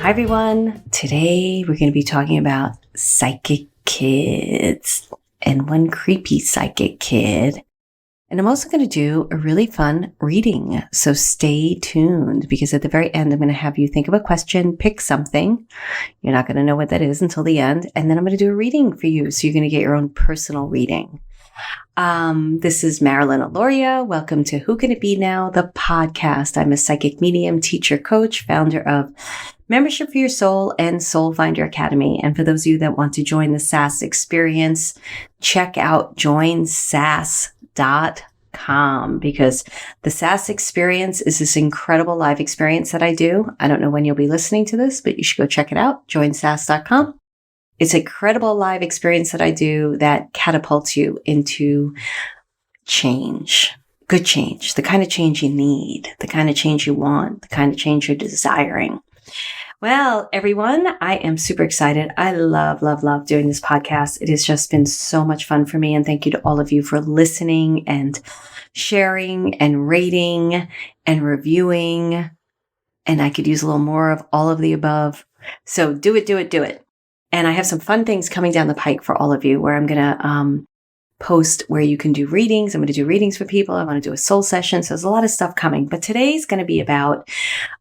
Hi everyone. Today we're going to be talking about psychic kids and one creepy psychic kid. And I'm also going to do a really fun reading. So stay tuned because at the very end, I'm going to have you think of a question, pick something. You're not going to know what that is until the end. And then I'm going to do a reading for you. So you're going to get your own personal reading. This is Marilyn Alauria. Welcome to Who Can It Be Now, the podcast. I'm a psychic medium, teacher, coach, founder of Membership for Your Soul and Soul Finder Academy. And for those of you that want to join the SAS experience, check out joinsas.com because the SAS experience is this incredible live experience that I do. I don't know when you'll be listening to this, but you should go check it out, joinsas.com. It's a credible live experience that I do that catapults you into change, good change, the kind of change you need, the kind of change you want, the kind of change you're desiring. Well, everyone, I am super excited. I love doing this podcast. It has just been so much fun for me. And thank you to all of you for listening and sharing and rating and reviewing. And I could use a little more of all of the above. So do it. And I have some fun things coming down the pike for all of you where I'm going to post where you can do readings. I'm going to do readings for people. I want to do a soul session. So there's a lot of stuff coming. But today's going to be about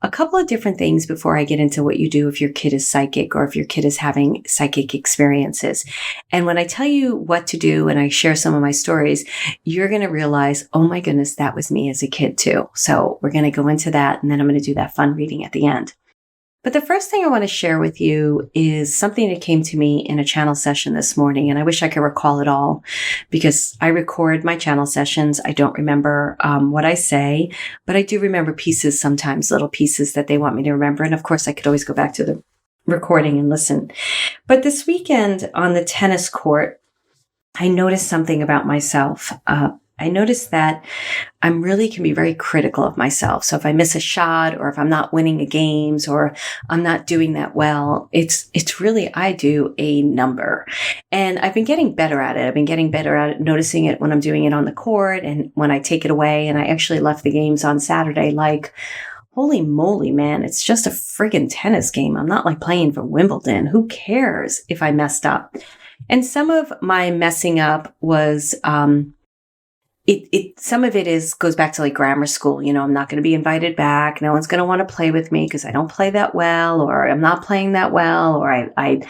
a couple of different things before I get into what you do if your kid is psychic or if your kid is having psychic experiences. And when I tell you what to do and I share some of my stories, you're going to realize, oh my goodness, that was me as a kid too. So we're going to go into that. And then I'm going to do that fun reading at the end. But the first thing I want to share with you is something that came to me in a channel session this morning. And I wish I could recall it all because I record my channel sessions. I don't remember what I say, but I do remember pieces sometimes, little pieces that they want me to remember. And of course, I could always go back to the recording and listen. But this weekend on the tennis court, I noticed something about myself. I noticed that I really can be very critical of myself. So if I miss a shot or if I'm not winning the games or I'm not doing that well, it's really, I do a number. And I've been getting better at it. I've been getting better at it, noticing it when I'm doing it on the court and when I take it away. And I actually left the games on Saturday like, holy moly, man, it's just a friggin' tennis game. I'm not like playing for Wimbledon. Who cares if I messed up? And some of my messing up was, some of it goes back to like grammar school. You know, I'm not going to be invited back. No one's going to want to play with me because I don't play that well, or I'm not playing that well, or I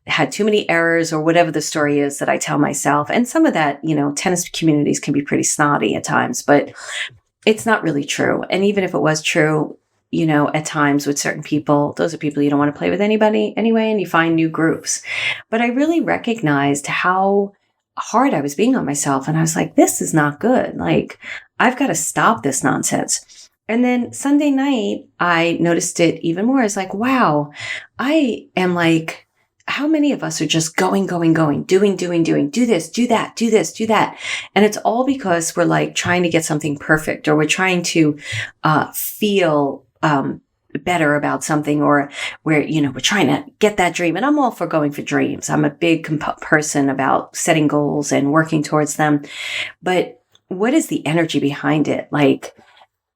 had too many errors, or whatever the story is that I tell myself. And some of that, you know, tennis communities can be pretty snotty at times, but it's not really true. And even if it was true, you know, at times with certain people, those are people you don't want to play with anybody anyway, and you find new groups. But I really recognized how hard I was being on myself. And I was like, this is not good. Like, I've got to stop this nonsense. And then Sunday night, I noticed it even more. I was like, wow, I am like, how many of us are just going, doing, do this, do that. And it's all because we're like trying to get something perfect, or we're trying to feel better about something, or where, you know, we're trying to get that dream. And I'm all for going for dreams. I'm a big person about setting goals and working towards them. But what is the energy behind it? Like,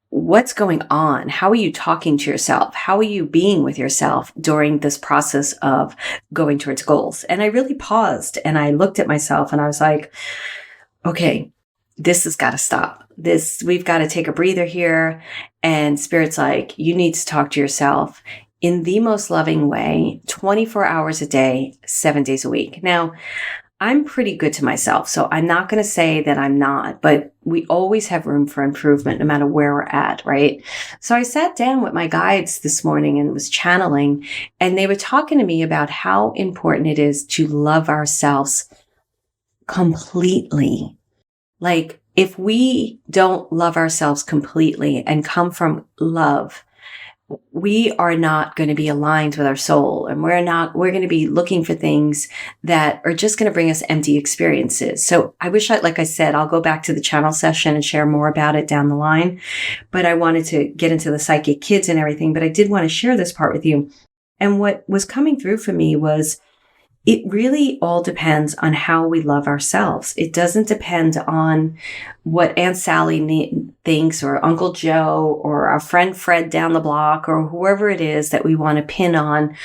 what's going on? How are you talking to yourself? How are you being with yourself during this process of going towards goals? And I really paused and I looked at myself and I was like, okay, this has got to stop. We've got to take a breather here. And Spirit's like, you need to talk to yourself in the most loving way, 24 hours a day, 7 days a week. Now, I'm pretty good to myself, so I'm not going to say that I'm not, but we always have room for improvement no matter where we're at, right? So I sat down with my guides this morning and was channeling, and they were talking to me about how important it is to love ourselves completely. Like, if we don't love ourselves completely and come from love, we are not going to be aligned with our soul, and we're going to be looking for things that are just going to bring us empty experiences. So like I said, I'll go back to the channel session and share more about it down the line, but I wanted to get into the psychic kids and everything, but I did want to share this part with you. And what was coming through for me was, it really all depends on how we love ourselves. It doesn't depend on what Aunt Sally thinks, or Uncle Joe, or our friend Fred down the block, or whoever it is that we want to pin on.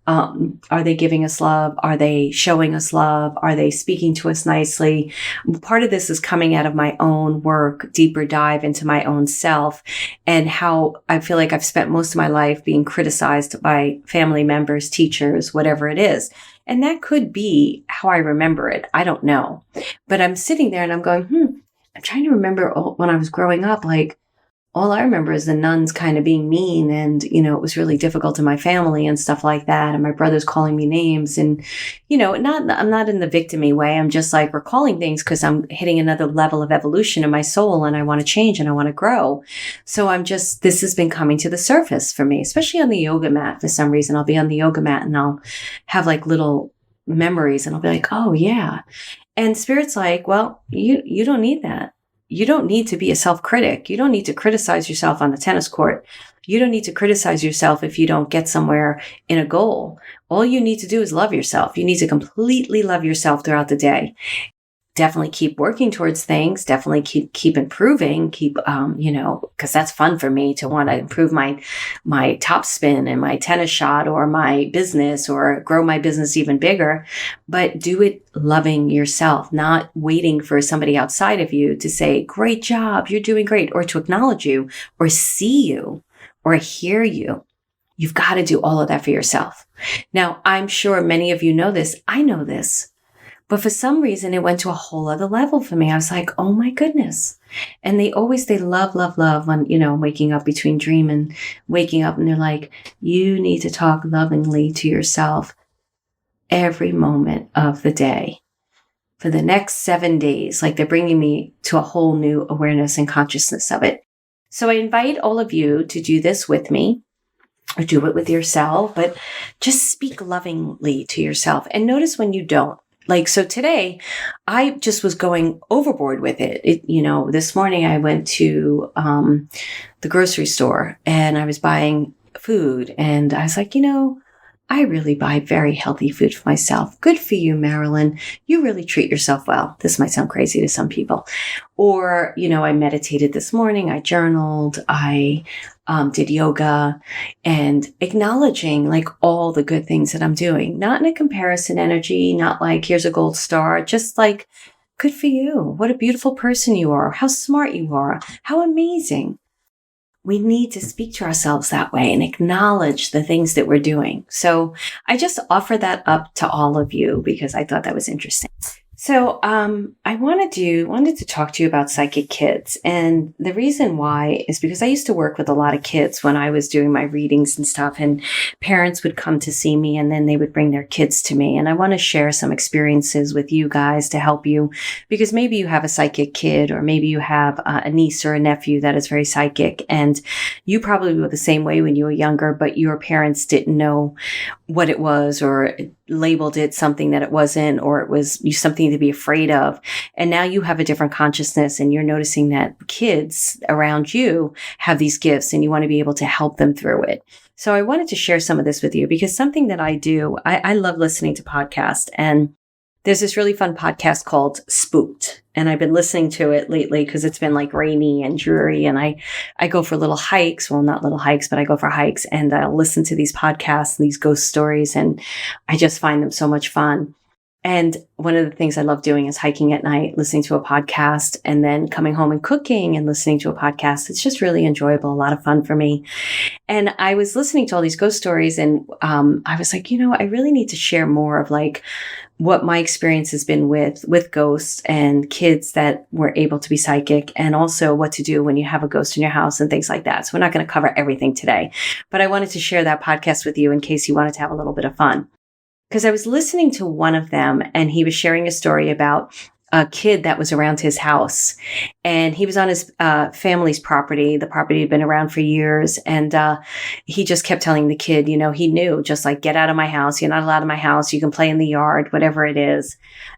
Are they giving us love? Are they showing us love? Are they speaking to us nicely? Part of this is coming out of my own work, deeper dive into my own self, and how I feel like I've spent most of my life being criticized by family members, teachers, whatever it is. And that could be how I remember it. I don't know. But I'm sitting there and I'm going, I'm trying to remember when I was growing up, like, all I remember is the nuns kind of being mean, and, it was really difficult in my family and stuff like that. And my brothers calling me names, and, I'm not in the victim-y way. I'm just like recalling things because I'm hitting another level of evolution in my soul, and I want to change and I want to grow. So this has been coming to the surface for me, especially on the yoga mat. For some reason, I'll be on the yoga mat and I'll have like little memories, and I'll be like, oh yeah. And Spirit's like, well, you don't need that. You don't need to be a self-critic. You don't need to criticize yourself on the tennis court. You don't need to criticize yourself if you don't get somewhere in a goal. All you need to do is love yourself. You need to completely love yourself throughout the day. Definitely keep working towards things. Definitely keep improving. Because that's fun for me to want to improve my top spin and my tennis shot, or my business, or grow my business even bigger. But do it loving yourself, not waiting for somebody outside of you to say, great job, you're doing great, or to acknowledge you, or see you, or hear you. You've got to do all of that for yourself. Now, I'm sure many of you know this. I know this. But for some reason, it went to a whole other level for me. I was like, oh my goodness. And they love, love, love when, waking up between dream and waking up. And they're like, you need to talk lovingly to yourself every moment of the day for the next 7 days. Like, they're bringing me to a whole new awareness and consciousness of it. So I invite all of you to do this with me, or do it with yourself, but just speak lovingly to yourself, and notice when you don't. Like, so today I just was going overboard with it. This morning I went to the grocery store and I was buying food, and I was like, I really buy very healthy food for myself. Good for you, Marilyn. You really treat yourself well. This might sound crazy to some people. Or, I meditated this morning. I journaled. I did yoga, and acknowledging like all the good things that I'm doing, not in a comparison energy, not like here's a gold star, just like, good for you. What a beautiful person you are. How smart you are. How amazing. We need to speak to ourselves that way and acknowledge the things that we're doing. So I just offer that up to all of you because I thought that was interesting. So I wanted to talk to you about psychic kids. And the reason why is because I used to work with a lot of kids when I was doing my readings and stuff, and parents would come to see me and then they would bring their kids to me. And I want to share some experiences with you guys to help you, because maybe you have a psychic kid, or maybe you have a niece or a nephew that is very psychic, and you probably were the same way when you were younger, but your parents didn't know what it was, or labeled it something that it wasn't, or it was something to be afraid of. And now you have a different consciousness, and you're noticing that kids around you have these gifts, and you want to be able to help them through it. So I wanted to share some of this with you, because something that I do, I love listening to podcasts, and there's this really fun podcast called Spooked. And I've been listening to it lately because it's been like rainy and dreary. And I go for little hikes. Well, not little hikes, but I go for hikes, and I'll listen to these podcasts and these ghost stories. And I just find them so much fun. And one of the things I love doing is hiking at night, listening to a podcast, and then coming home and cooking and listening to a podcast. It's just really enjoyable, a lot of fun for me. And I was listening to all these ghost stories, and I was like, I really need to share more of like what my experience has been with ghosts and kids that were able to be psychic, and also what to do when you have a ghost in your house and things like that. So we're not going to cover everything today, but I wanted to share that podcast with you in case you wanted to have a little bit of fun. Because I was listening to one of them, and he was sharing a story about a kid that was around his house, and he was on his family's property. The property had been around for years, and he just kept telling the kid, he knew, just like, get out of my house. You're not allowed in my house. You can play in the yard, whatever it is.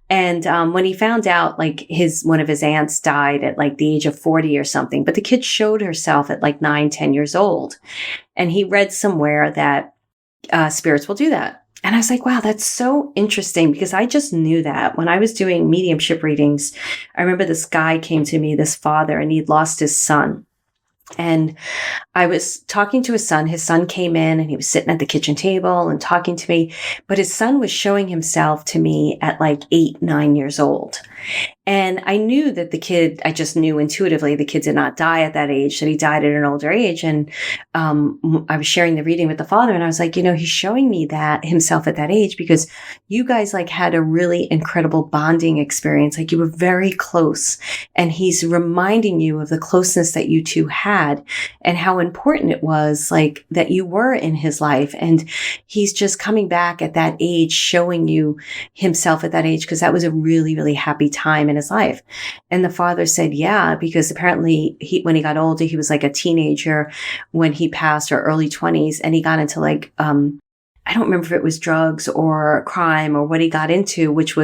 And when he found out, like, one of his aunts died at like the age of 40 or something, but the kid showed herself at like 9, 10 years old, and he read somewhere that spirits will do that. And I was like, wow, that's so interesting, because I just knew that when I was doing mediumship readings, I remember this guy came to me, this father, and he'd lost his son. And I was talking to his son. His son came in and he was sitting at the kitchen table and talking to me, but his son was showing himself to me at like 8, 9 years old. And I knew that I just knew intuitively the kid did not die at that age, that he died at an older age. And I was sharing the reading with the father, and I was like, he's showing me that himself at that age because you guys like had a really incredible bonding experience. Like you were very close, and he's reminding you of the closeness that you two had and how important it was, like that you were in his life. And he's just coming back at that age, showing you himself at that age, because that was a really, really happy time in his life. And the father said, yeah, because apparently when he got older, he was like a teenager when he passed, or early 20s. And he got into like, I don't remember if it was drugs or crime or what he got into, which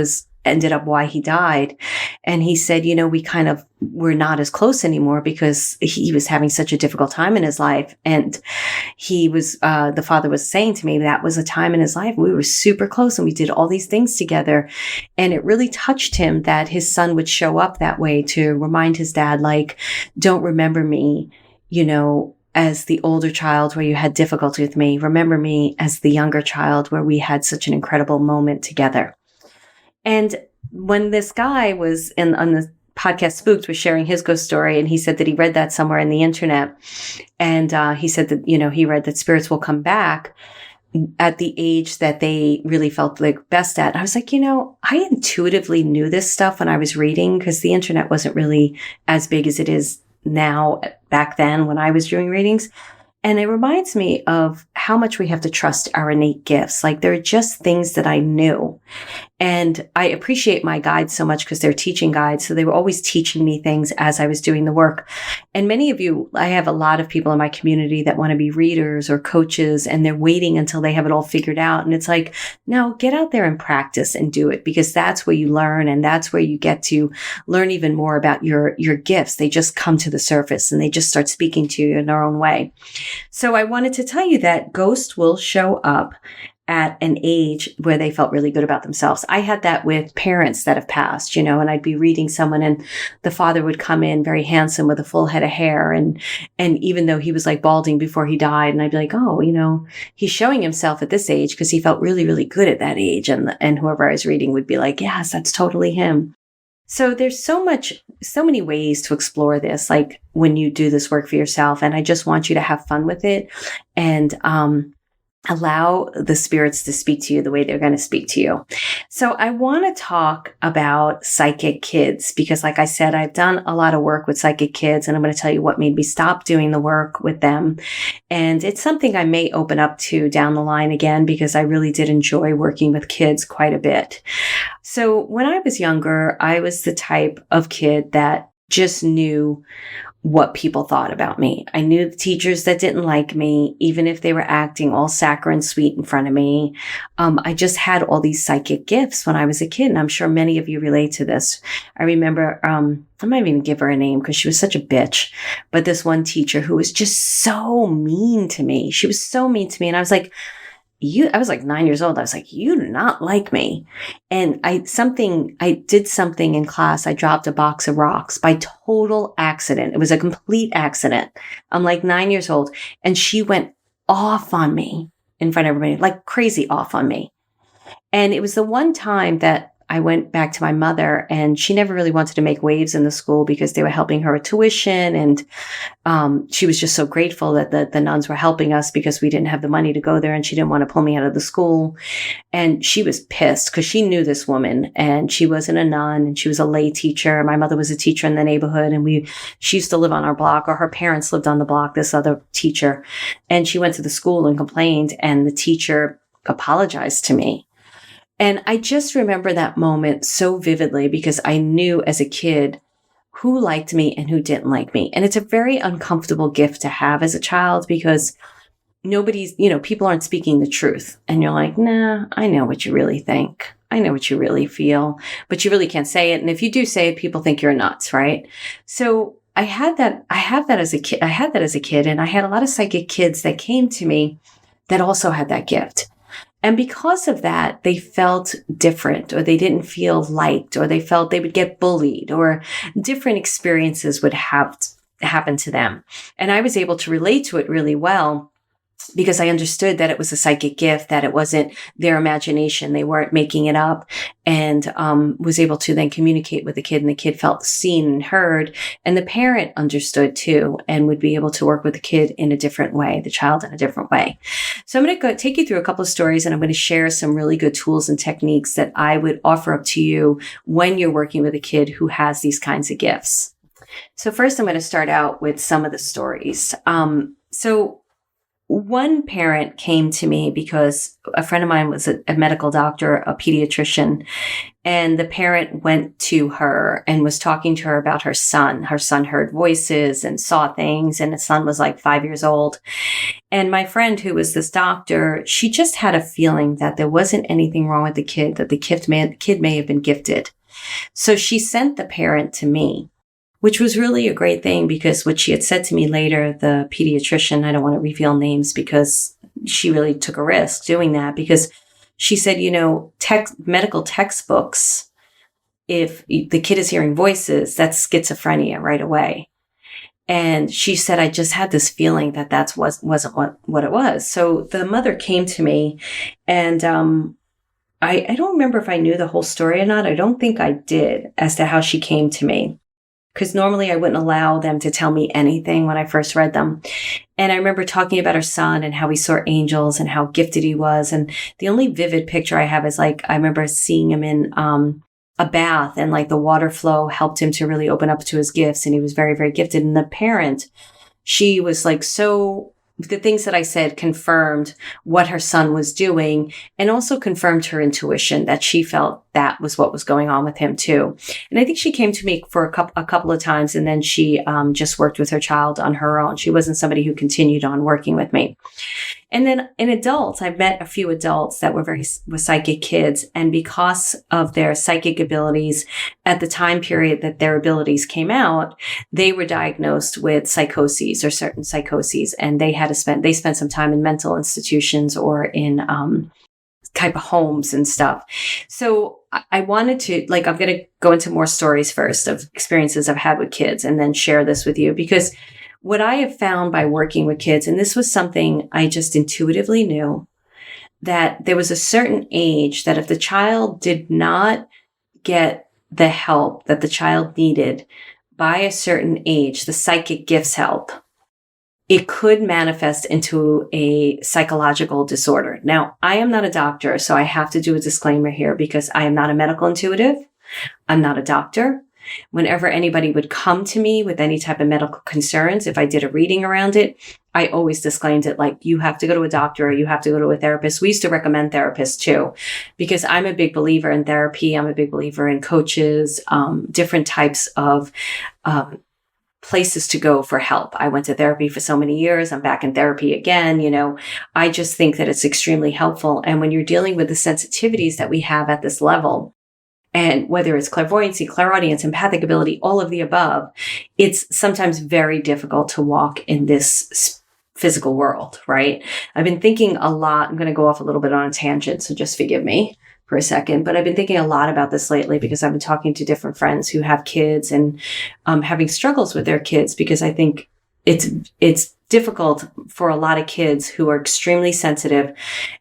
ended up why he died. And he said, we kind of were not as close anymore because he was having such a difficult time in his life. And the father was saying to me, that was a time in his life we were super close and we did all these things together. And it really touched him that his son would show up that way to remind his dad, like, don't remember me, as the older child where you had difficulty with me. Remember me as the younger child where we had such an incredible moment together. And when this guy was on the podcast Spooked was sharing his ghost story, and he said that he read that somewhere in the internet. And he said that, he read that spirits will come back at the age that they really felt like best at. And I was like, I intuitively knew this stuff when I was reading, because the internet wasn't really as big as it is now back then when I was doing readings. And it reminds me of how much we have to trust our innate gifts. Like they're just things that I knew. And I appreciate my guides so much because they're teaching guides. So they were always teaching me things as I was doing the work. And many of you, I have a lot of people in my community that want to be readers or coaches, and they're waiting until they have it all figured out. And it's like, no, get out there and practice and do it, because that's where you learn, and that's where you get to learn even more about your gifts. They just come to the surface and they just start speaking to you in their own way. So I wanted to tell you that ghosts will show up at an age where they felt really good about themselves. I had that with parents that have passed, and I'd be reading someone and the father would come in very handsome with a full head of hair. And even though he was like balding before he died, and I'd be like, oh, he's showing himself at this age because he felt really, really good at that age. And whoever I was reading would be like, yes, that's totally him. So there's so many ways to explore this, like when you do this work for yourself. And I just want you to have fun with it and, allow the spirits to speak to you the way they're going to speak to you. So I want to talk about psychic kids because, like I said, I've done a lot of work with psychic kids, and I'm going to tell you what made me stop doing the work with them. And it's something I may open up to down the line again because I really did enjoy working with kids quite a bit. So when I was younger, I was the type of kid that just knew what people thought about me. I knew the teachers that didn't like me, even if they were acting all saccharine sweet in front of me. I just had all these psychic gifts when I was a kid, and I'm sure many of you relate to this. I remember, I might even give her a name because she was such a bitch, but this one teacher who was just so mean to me. She was so mean to me, and I was like, I was like 9 years old. I was like, you do not like me. And I did something in class. I dropped a box of rocks by total accident. It was a complete accident. I'm like 9 years old, and she went off on me in front of everybody, like crazy off on me. And it was the one time that I went back to my mother, and she never really wanted to make waves in the school because they were helping her with tuition. And she was just so grateful that the nuns were helping us because we didn't have the money to go there, and she didn't want to pull me out of the school. And she was pissed because she knew this woman, and she wasn't a nun, and she was a lay teacher. My mother was a teacher in the neighborhood, and she used to live on our block, or her parents lived on the block, this other teacher. And she went to the school and complained, and the teacher apologized to me. And I just remember that moment so vividly because I knew as a kid who liked me and who didn't like me. And it's a very uncomfortable gift to have as a child because people aren't speaking the truth. And you're like, nah, I know what you really think. I know what you really feel, but you really can't say it. And if you do say it, people think you're nuts, right? So I had that as a kid, and I had a lot of psychic kids that came to me that also had that gift. And because of that, they felt different, or they didn't feel liked, or they felt they would get bullied, or different experiences would have happen to them. And I was able to relate to it really well, because I understood that it was a psychic gift, that it wasn't their imagination. They weren't making it up, and was able to then communicate with the kid, and the kid felt seen and heard, and the parent understood too, and would be able to work with the kid in a different way, the child in a different way. So I'm going to take you through a couple of stories, and I'm going to share some really good tools and techniques that I would offer up to you when you're working with a kid who has these kinds of gifts. So first, I'm going to start out with some of the stories. So one parent came to me because a friend of mine was a medical doctor, a pediatrician, and the parent went to her and was talking to her about her son. Her son heard voices and saw things, and his son was like 5 years old. And my friend, who was this doctor, she just had a feeling that there wasn't anything wrong with the kid, that the kid may have been gifted. So she sent the parent to me, which was really a great thing, because what she had said to me later, the pediatrician, I don't want to reveal names because she really took a risk doing that, because she said, medical textbooks, if the kid is hearing voices, that's schizophrenia right away. And she said, I just had this feeling that wasn't what it was. So the mother came to me, and I don't remember if I knew the whole story or not. I don't think I did, as to how she came to me, because normally I wouldn't allow them to tell me anything when I first read them. And I remember talking about her son and how he saw angels and how gifted he was. And the only vivid picture I have is, like, I remember seeing him in a bath, and like the water flow helped him to really open up to his gifts. And he was very, very gifted. And the parent, she was like, the things that I said confirmed what her son was doing, and also confirmed her intuition that she felt that was what was going on with him too. And I think she came to me for a couple of times, and then she just worked with her child on her own. She wasn't somebody who continued on working with me. And then in adults, I've met a few adults that were psychic kids. And because of their psychic abilities at the time period that their abilities came out, they were diagnosed with psychoses, or certain psychoses. And they spent some time in mental institutions or in type of homes and stuff. So I wanted to, I'm going to go into more stories first of experiences I've had with kids, and then share this with you, because what I have found by working with kids, and this was something I just intuitively knew, that there was a certain age that if the child did not get the help that the child needed by a certain age, the psychic gifts help, it could manifest into a psychological disorder. Now, I am not a doctor, so I have to do a disclaimer here, because I am not a medical intuitive. I'm not a doctor. Whenever anybody would come to me with any type of medical concerns, if I did a reading around it, I always disclaimed it like, you have to go to a doctor, or you have to go to a therapist. We used to recommend therapists too, because I'm a big believer in therapy. I'm a big believer in coaches, different types of places to go for help. I went to therapy for so many years. I'm back in therapy again. I just think that it's extremely helpful. And when you're dealing with the sensitivities that we have at this level, and whether it's clairvoyancy, clairaudience, empathic ability, all of the above, it's sometimes very difficult to walk in this physical world, right? I've been thinking a lot. I'm going to go off a little bit on a tangent, so just forgive me for a second. But I've been thinking a lot about this lately, because I've been talking to different friends who have kids, and having struggles with their kids, because I think it's difficult for a lot of kids who are extremely sensitive,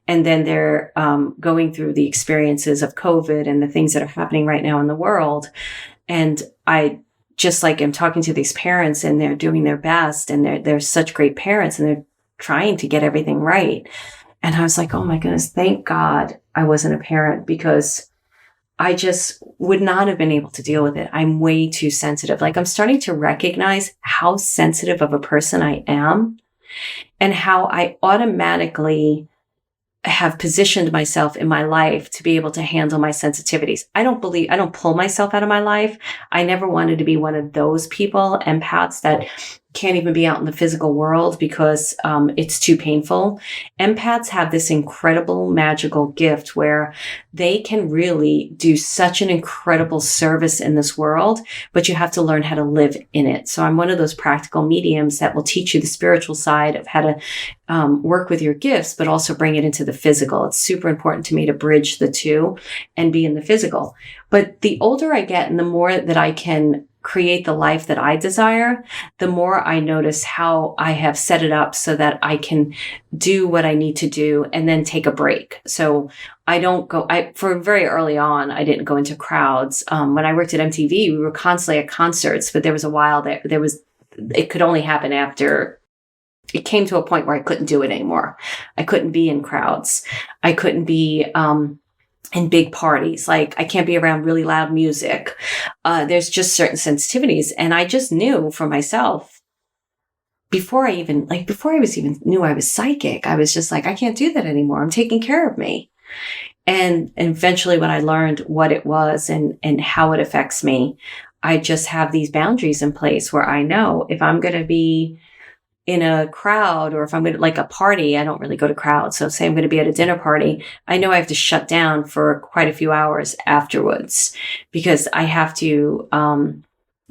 and then they're going through the experiences of COVID and the things that are happening right now in the world. And I just am talking to these parents, and they're doing their best, and they're such great parents, and they're trying to get everything right. And I was like, oh my goodness, thank God I wasn't a parent, because I just would not have been able to deal with it. I'm way too sensitive. I'm starting to recognize how sensitive of a person I am, and how I automatically have positioned myself in my life to be able to handle my sensitivities. I don't pull myself out of my life. I never wanted to be one of those people, empaths, that can't even be out in the physical world because it's too painful. Empaths have this incredible magical gift where they can really do such an incredible service in this world, but you have to learn how to live in it. So I'm one of those practical mediums that will teach you the spiritual side of how to work with your gifts, but also bring it into the physical. It's super important to me to bridge the two and be in the physical. But the older I get and the more that I can create the life that I desire, the more I notice how I have set it up so that I can do what I need to do and then take a break. So I don't go, for very early on, I didn't go into crowds. When I worked at MTV, we were constantly at concerts, but there was a while it could only happen after it came to a point where I couldn't do it anymore. I couldn't be in crowds. I couldn't be, in big parties. Like I can't be around really loud music. There's just certain sensitivities. And I just knew for myself before I was even knew I was psychic, I was just like, I can't do that anymore. I'm taking care of me. And eventually when I learned what it was and how it affects me, I just have these boundaries in place where I know if I'm going to be in a crowd or if I'm going to like a party, I don't really go to crowds. So say I'm going to be at a dinner party, I know I have to shut down for quite a few hours afterwards because I have to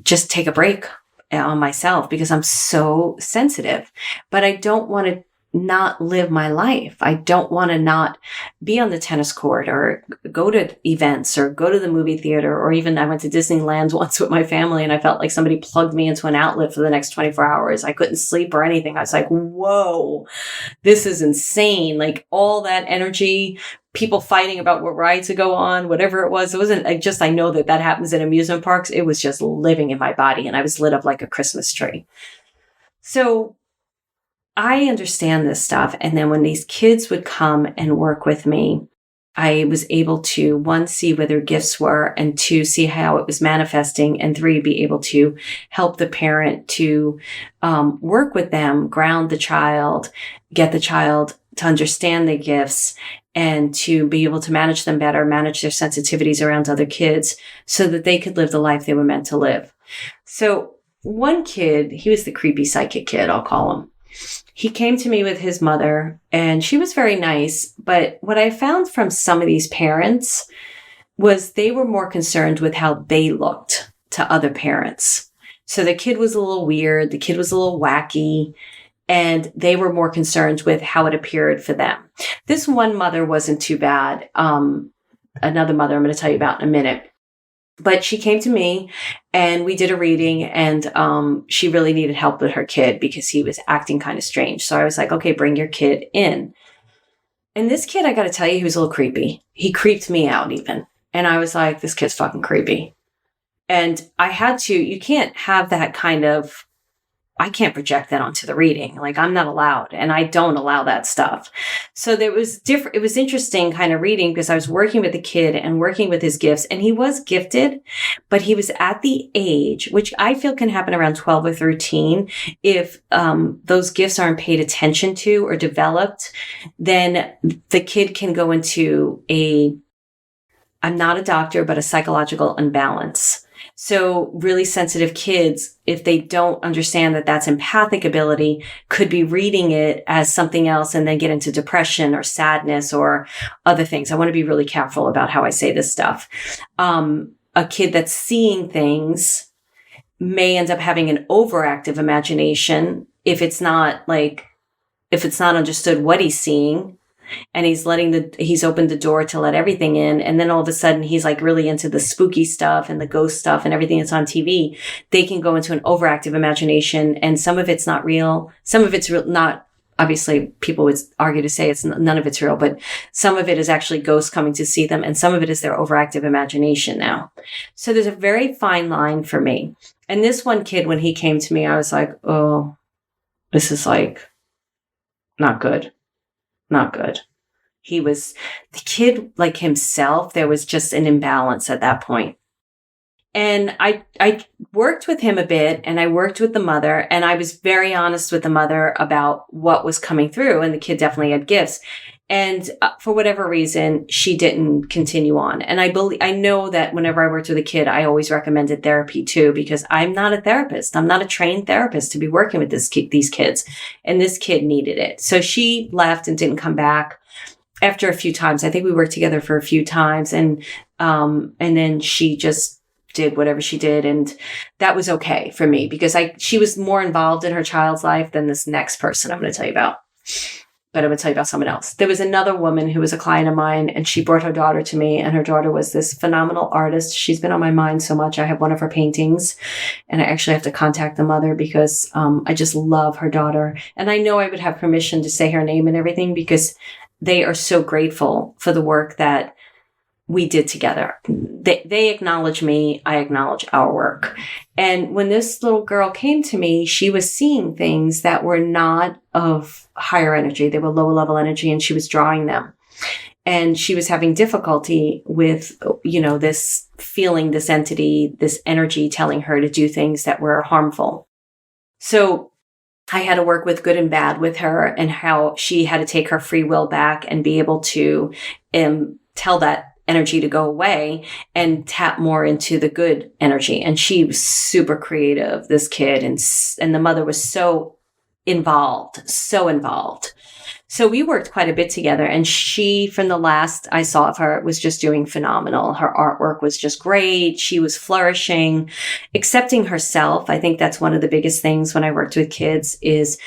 just take a break on myself because I'm so sensitive. But I don't want to not live my life. I don't want to not be on the tennis court or go to events or go to the movie theater, or even I went to Disneyland once with my family and I felt like somebody plugged me into an outlet for the next 24 hours. I couldn't sleep or anything. I was like, whoa, this is insane. Like all that energy, people fighting about what ride to go on, whatever it was. It wasn't I know that happens in amusement parks. It was just living in my body and I was lit up like a Christmas tree. So I understand this stuff. And then when these kids would come and work with me, I was able to, one, see where their gifts were, and two, see how it was manifesting, and three, be able to help the parent to work with them, ground the child, get the child to understand the gifts, and to be able to manage them better, manage their sensitivities around other kids so that they could live the life they were meant to live. So one kid, he was the creepy psychic kid, I'll call him. He came to me with his mother and she was very nice. But what I found from some of these parents was they were more concerned with how they looked to other parents. So the kid was a little weird. The kid was a little wacky. And they were more concerned with how it appeared for them. This one mother wasn't too bad. Another mother I'm going to tell you about in a minute. But she came to me and we did a reading, and she really needed help with her kid because he was acting kind of strange. So I was like, okay, bring your kid in. And this kid, I got to tell you, he was a little creepy. He creeped me out even. And I was like, this kid's fucking creepy. And you can't have that kind of, I can't project that onto the reading. Like I'm not allowed, and I don't allow that stuff. So there was it was interesting kind of reading because I was working with the kid and working with his gifts, and he was gifted, but he was at the age, which I feel can happen around 12 or 13. If those gifts aren't paid attention to or developed, then the kid can go into I'm not a doctor, but a psychological imbalance. So really sensitive kids, if they don't understand that that's empathic ability, could be reading it as something else and then get into depression or sadness or other things. I want to be really careful about how I say this stuff. A kid that's seeing things may end up having an overactive imagination if it's not understood what he's seeing. And he's opened the door to let everything in. And then all of a sudden he's like really into the spooky stuff and the ghost stuff and everything that's on TV. They can go into an overactive imagination, and some of it's not real. Some of it's not, obviously people would argue to say none of it's real, but some of it is actually ghosts coming to see them. And some of it is their overactive imagination now. So there's a very fine line for me. And this one kid, when he came to me, I was like, oh, this is like not good. Not good. He was the kid like himself. There was just an imbalance at that point. And I worked with him a bit, and I worked with the mother, and I was very honest with the mother about what was coming through. And the kid definitely had gifts. And for whatever reason, she didn't continue on. And I know that whenever I worked with a kid, I always recommended therapy too, because I'm not a therapist. I'm not a trained therapist to be working with these kids. And this kid needed it. So she left and didn't come back after a few times. I think we worked together for a few times. And then she just did whatever she did. And that was okay for me because she was more involved in her child's life than this next person I'm going to tell you about. But I'm going to tell you about someone else. There was another woman who was a client of mine, and she brought her daughter to me, and her daughter was this phenomenal artist. She's been on my mind so much. I have one of her paintings, and I actually have to contact the mother because I just love her daughter. And I know I would have permission to say her name and everything because they are so grateful for the work that we did together. They acknowledge me. I acknowledge our work. And when this little girl came to me, she was seeing things that were not of higher energy. They were lower level energy, and she was drawing them. And she was having difficulty with, this feeling, this entity, this energy telling her to do things that were harmful. So I had to work with good and bad with her, and how she had to take her free will back and be able to tell that energy to go away and tap more into the good energy. And she was super creative, this kid. And the mother was so involved. So we worked quite a bit together, and she, from the last I saw of her, was just doing phenomenal. Her artwork was just great. She was flourishing, accepting herself. I think that's one of the biggest things when I worked with kids is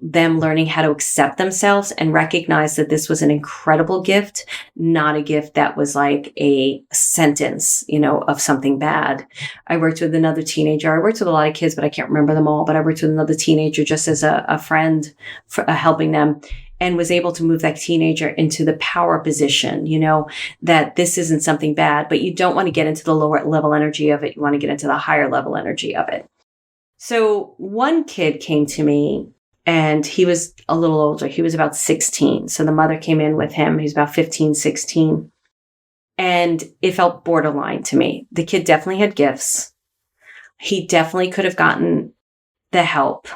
them learning how to accept themselves and recognize that this was an incredible gift, not a gift that was like a sentence, of something bad. I worked with another teenager. I worked with a lot of kids, but I can't remember them all. But I worked with another teenager just as a friend for helping them, and was able to move that teenager into the power position, that this isn't something bad, but you don't want to get into the lower level energy of it. You want to get into the higher level energy of it. So one kid came to me, and he was a little older. He was about 16. So the mother came in with him. He was about 15, 16. And it felt borderline to me. The kid definitely had gifts. He definitely could have gotten the help.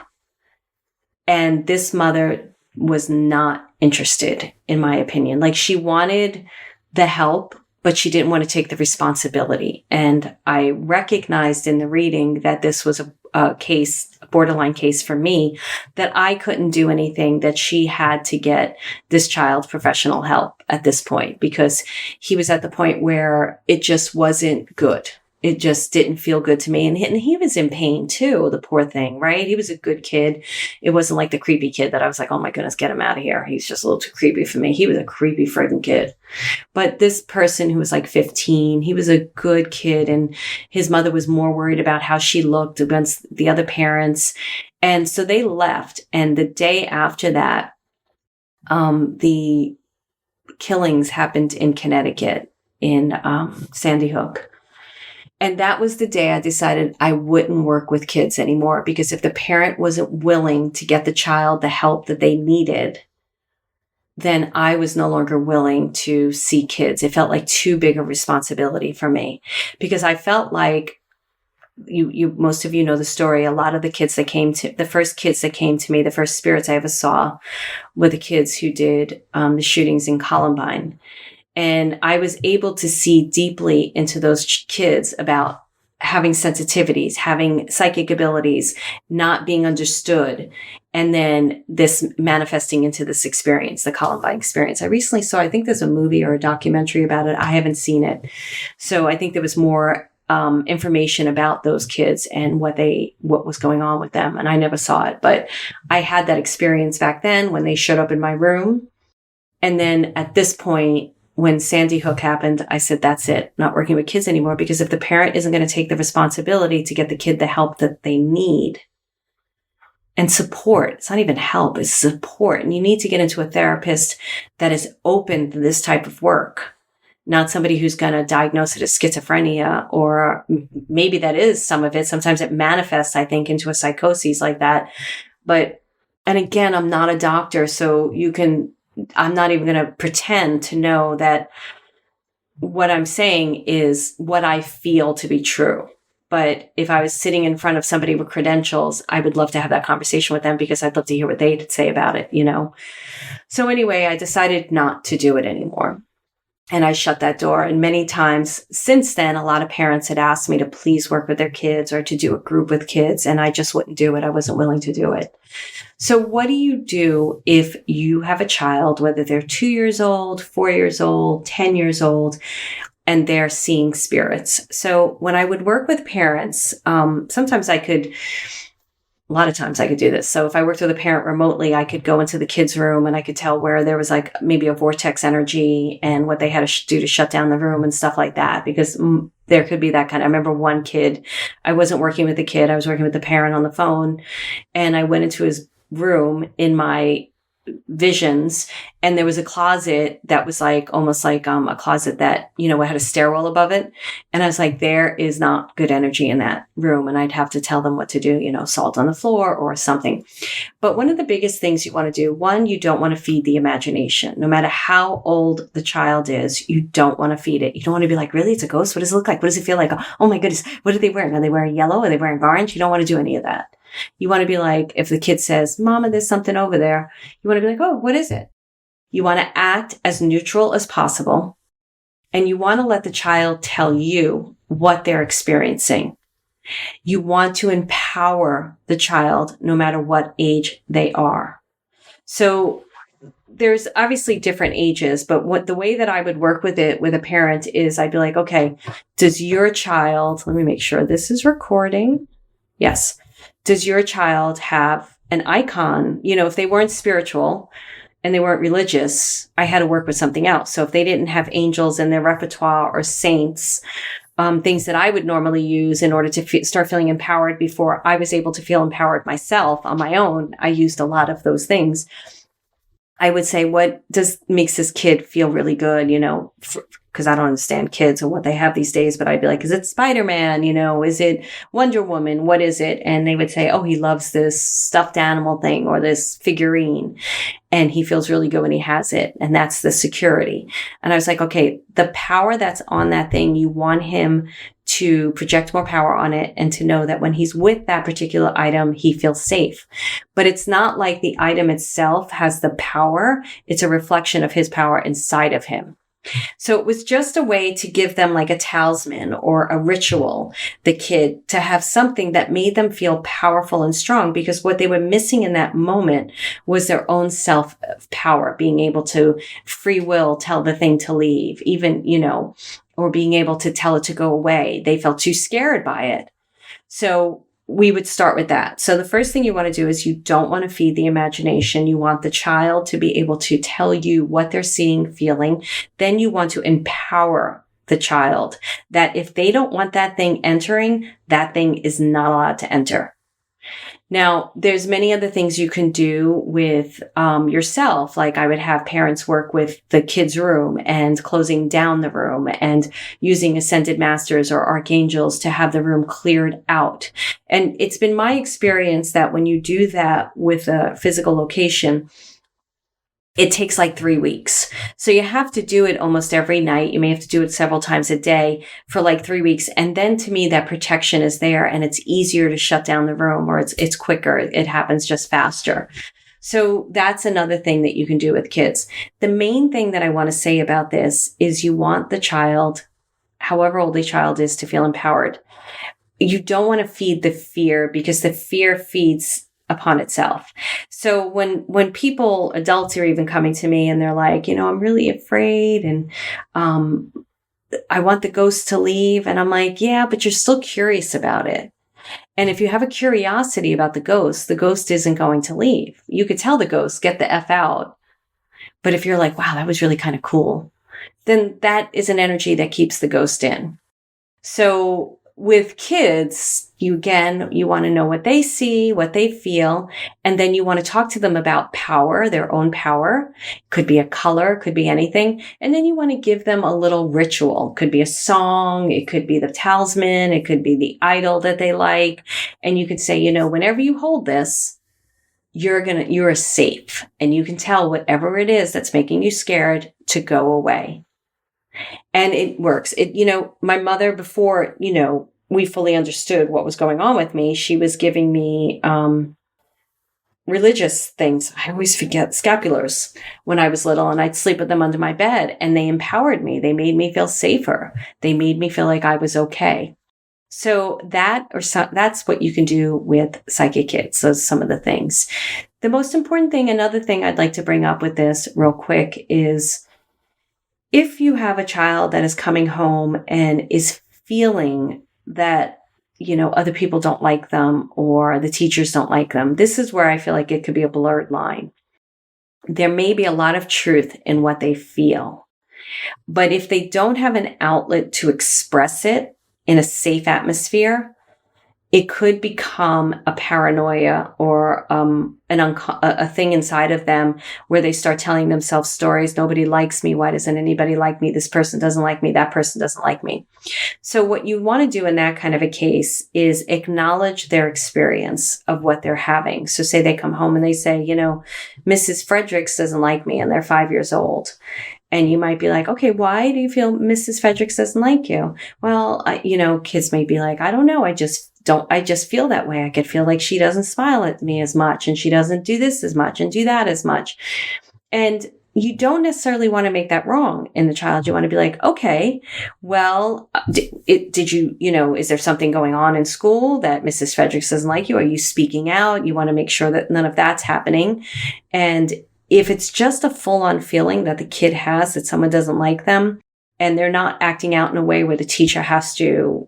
And this mother was not interested, in my opinion. Like, she wanted the help, but she didn't want to take the responsibility. And I recognized in the reading that this was a borderline case for me, that I couldn't do anything, that she had to get this child professional help at this point, because he was at the point where it just wasn't good. It just didn't feel good to me. And he was in pain too, the poor thing, right? He was a good kid. It wasn't like the creepy kid that I was like, oh my goodness, get him out of here. He's just a little too creepy for me. He was a creepy friggin' kid. But this person who was like 15, he was a good kid. And his mother was more worried about how she looked against the other parents. And so they left. And the day after that, the killings happened in Connecticut, in Sandy Hook. And that was the day I decided I wouldn't work with kids anymore, because if the parent wasn't willing to get the child the help that they needed, then I was no longer willing to see kids. It felt like too big a responsibility for me, because I felt like most of you know the story. A lot of the first kids that came to me, the first spirits I ever saw were the kids who did the shootings in Columbine. And I was able to see deeply into those kids about having sensitivities, having psychic abilities, not being understood. And then this manifesting into this experience, the Columbine experience. I recently saw, I think there's a movie or a documentary about it. I haven't seen it. So I think there was more information about those kids and what was going on with them. And I never saw it, but I had that experience back then when they showed up in my room. And then at this point, when Sandy Hook happened, I said, that's it, not working with kids anymore, because if the parent isn't going to take the responsibility to get the kid the help that they need and support, it's not even help, it's support. And you need to get into a therapist that is open to this type of work, not somebody who's going to diagnose it as schizophrenia, or maybe that is some of it. Sometimes it manifests, I think, into a psychosis like that. And again, I'm not a doctor, so I'm not even going to pretend to know that what I'm saying is what I feel to be true. But if I was sitting in front of somebody with credentials, I would love to have that conversation with them because I'd love to hear what they'd say about it, you know? So anyway, I decided not to do it anymore. And I shut that door. And many times since then, a lot of parents had asked me to please work with their kids or to do a group with kids. And I just wouldn't do it. I wasn't willing to do it. So what do you do if you have a child, whether they're 2 years old, 4 years old, 10 years old, and they're seeing spirits? So when I would work with parents, a lot of times I could do this. So if I worked with a parent remotely, I could go into the kids' room and I could tell where there was like maybe a vortex energy and what they had to do to shut down the room and stuff like that, because there could be that kind of, I remember one kid, I wasn't working with the kid. I was working with the parent on the phone, and I went into his room in my visions, and there was a closet that was like almost like a closet that, you know, had a stairwell above it. And I was like, there is not good energy in that room. And I'd have to tell them what to do, you know, salt on the floor or something. But one of the biggest things you want to do, one, you don't want to feed the imagination. No matter how old the child is, you don't want to feed it. You don't want to be like, really, it's a ghost? What does it look like? What does it feel like? Oh my goodness, what are they wearing? Are they wearing yellow? Are they wearing orange? You don't want to do any of that. You want to be like, if the kid says, Mama, there's something over there, you want to be like, oh, what is it? You want to act as neutral as possible. And you want to let the child tell you what they're experiencing. You want to empower the child no matter what age they are. So there's obviously different ages, but the way that I would work with it with a parent is I'd be like, okay, does your child, let me make sure this is recording. Yes. Does your child have an icon? You know, if they weren't spiritual and they weren't religious, I had to work with something else. So if they didn't have angels in their repertoire or saints, things that I would normally use in order to start feeling empowered before I was able to feel empowered myself on my own, I used a lot of those things. I would say, what makes this kid feel really good, you know, because I don't understand kids or what they have these days, but I'd be like, is it Spider-Man? You know, is it Wonder Woman? What is it? And they would say, oh, he loves this stuffed animal thing or this figurine, and he feels really good when he has it. And that's the security. And I was like, okay, the power that's on that thing, you want him to project more power on it and to know that when he's with that particular item, he feels safe. But it's not like the item itself has the power. It's a reflection of his power inside of him. So it was just a way to give them like a talisman or a ritual, the kid, to have something that made them feel powerful and strong, because what they were missing in that moment was their own self power, being able to free will tell the thing to leave, even, you know, or being able to tell it to go away. They felt too scared by it. So we would start with that. So the first thing you want to do is you don't want to feed the imagination. You want the child to be able to tell you what they're seeing, feeling. Then you want to empower the child that if they don't want that thing entering, that thing is not allowed to enter. Now, there's many other things you can do with yourself. Like I would have parents work with the kids' room and closing down the room and using ascended masters or archangels to have the room cleared out. And it's been my experience that when you do that with a physical location, it takes like 3 weeks. So you have to do it almost every night. You may have to do it several times a day for like 3 weeks. And then to me, that protection is there and it's easier to shut down the room, or it's quicker. It happens just faster. So that's another thing that you can do with kids. The main thing that I want to say about this is you want the child, however old the child is, to feel empowered. You don't want to feed the fear, because the fear feeds upon itself. So when people, adults are even coming to me and they're like, you know, I'm really afraid and I want the ghost to leave. And I'm like, yeah, but you're still curious about it. And if you have a curiosity about the ghost isn't going to leave. You could tell the ghost, get the F out. But if you're like, wow, that was really kind of cool, then that is an energy that keeps the ghost in. So with kids, you want to know what they see, what they feel, and then you want to talk to them about power, their own power. Could be a color, could be anything. And then you want to give them a little ritual. Could be a song, it could be the talisman, it could be the idol that they like. And you could say, you know, whenever you hold this, you're safe. And you can tell whatever it is that's making you scared to go away. And it works. My mother before, we fully understood what was going on with me, she was giving me religious things. I always forget scapulars when I was little, and I'd sleep with them under my bed, and they empowered me. They made me feel safer. They made me feel like I was okay. So that's what you can do with psychic kids. Those are some of the things. The most important thing, another thing I'd like to bring up with this real quick is if you have a child that is coming home and is feeling that, other people don't like them or the teachers don't like them, this is where I feel like it could be a blurred line. There may be a lot of truth in what they feel, but if they don't have an outlet to express it in a safe atmosphere, it could become a paranoia or a thing inside of them where they start telling themselves stories. Nobody likes me. Why doesn't anybody like me? This person doesn't like me. That person doesn't like me. So what you want to do in that kind of a case is acknowledge their experience of what they're having. So say they come home and they say, Mrs. Fredericks doesn't like me, and they're 5 years old. And you might be like, okay, why do you feel Mrs. Fredericks doesn't like you? Well, kids may be like, I don't know. I just feel that way. I could feel like she doesn't smile at me as much, and she doesn't do this as much and do that as much. And you don't necessarily want to make that wrong in the child. You want to be like, okay, well, did you, is there something going on in school that Mrs. Fredericks doesn't like you? Are you speaking out? You want to make sure that none of that's happening. And if it's just a full-on feeling that the kid has that someone doesn't like them, and they're not acting out in a way where the teacher has to,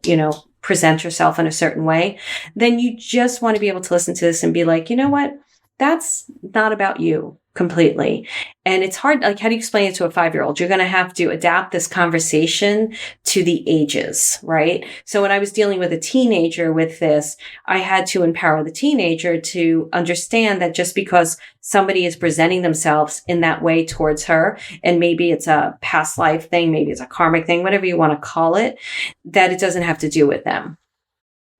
present herself in a certain way, then you just want to be able to listen to this and be like, you know what? That's not about you completely. And it's hard. Like, how do you explain it to a 5-year-old? You're going to have to adapt this conversation to the ages, right? So when I was dealing with a teenager with this, I had to empower the teenager to understand that just because somebody is presenting themselves in that way towards her, and maybe it's a past life thing, maybe it's a karmic thing, whatever you want to call it, that it doesn't have to do with them.